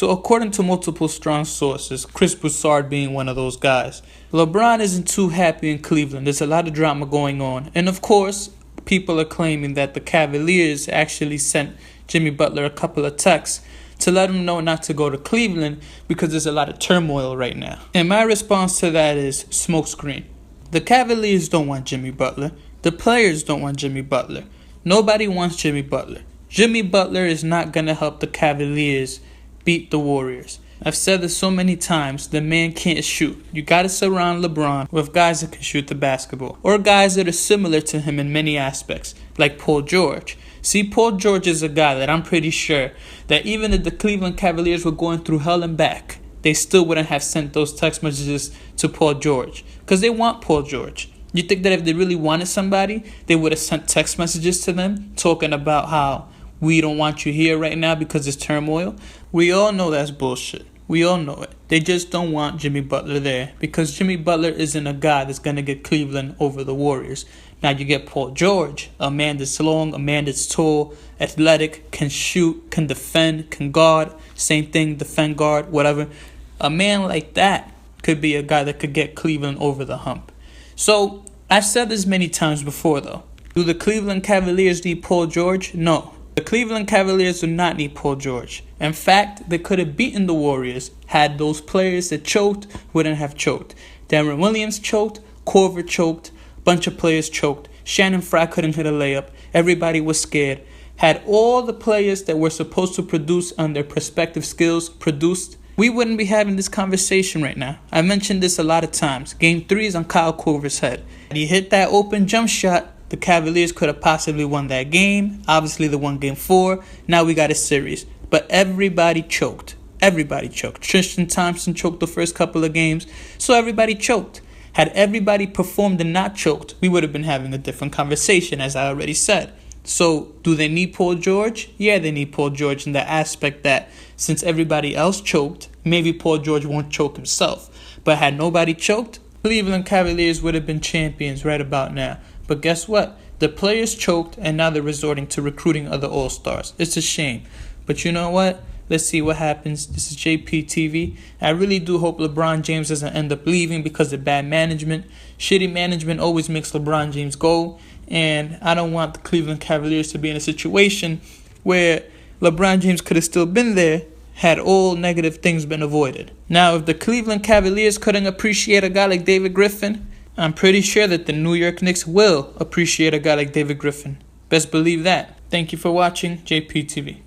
So according to multiple strong sources, Chris Broussard being one of those guys, LeBron isn't too happy in Cleveland. There's a lot of drama going on. And of course, people are claiming that the Cavaliers actually sent Jimmy Butler a couple of texts to let him know not to go to Cleveland because there's a lot of turmoil right now. And my response to that is smokescreen. The Cavaliers don't want Jimmy Butler. The players don't want Jimmy Butler. Nobody wants Jimmy Butler. Jimmy Butler is not going to help the Cavaliers beat the Warriors. I've said this so many times, the man can't shoot. You got to surround LeBron with guys that can shoot the basketball, or guys that are similar to him in many aspects, like Paul George. See, Paul George is a guy that I'm pretty sure that even if the Cleveland Cavaliers were going through hell and back, they still wouldn't have sent those text messages to Paul George, because they want Paul George. You think that if they really wanted somebody, they would have sent text messages to them talking about how we don't want you here right now because there's turmoil? We all know that's bullshit. We all know it. They just don't want Jimmy Butler there because Jimmy Butler isn't a guy that's going to get Cleveland over the Warriors. Now you get Paul George, a man that's long, a man that's tall, athletic, can shoot, can defend, can guard. Same thing, defend, guard, whatever. A man like that could be a guy that could get Cleveland over the hump. So I've said this many times before though. Do the Cleveland Cavaliers need Paul George? No. The Cleveland Cavaliers do not need Paul George. In fact, they could have beaten the Warriors had those players that choked wouldn't have choked. Darren Williams choked, Korver choked, bunch of players choked. Shannon Fry couldn't hit a layup. Everybody was scared. Had all the players that were supposed to produce on their respective skills produced, we wouldn't be having this conversation right now. I mentioned this a lot of times. Game 3 is on Kyle Korver's head. Had he hit that open jump shot, the Cavaliers could have possibly won that game. Obviously, they won Game 4. Now we got a series. But everybody choked. Everybody choked. Tristan Thompson choked the first couple of games. So everybody choked. Had everybody performed and not choked, we would have been having a different conversation, as I already said. So, do they need Paul George? Yeah, they need Paul George in the aspect that since everybody else choked, maybe Paul George won't choke himself. But had nobody choked, Cleveland Cavaliers would have been champions right about now. But guess what? The players choked and now they're resorting to recruiting other All-Stars. It's a shame. But you know what? Let's see what happens. This is JPTV. I really do hope LeBron James doesn't end up leaving because of bad management. Shitty management always makes LeBron James go. And I don't want the Cleveland Cavaliers to be in a situation where LeBron James could have still been there had all negative things been avoided. Now, if the Cleveland Cavaliers couldn't appreciate a guy like David Griffin, I'm pretty sure that the New York Knicks will appreciate a guy like David Griffin. Best believe that. Thank you for watching JPTV.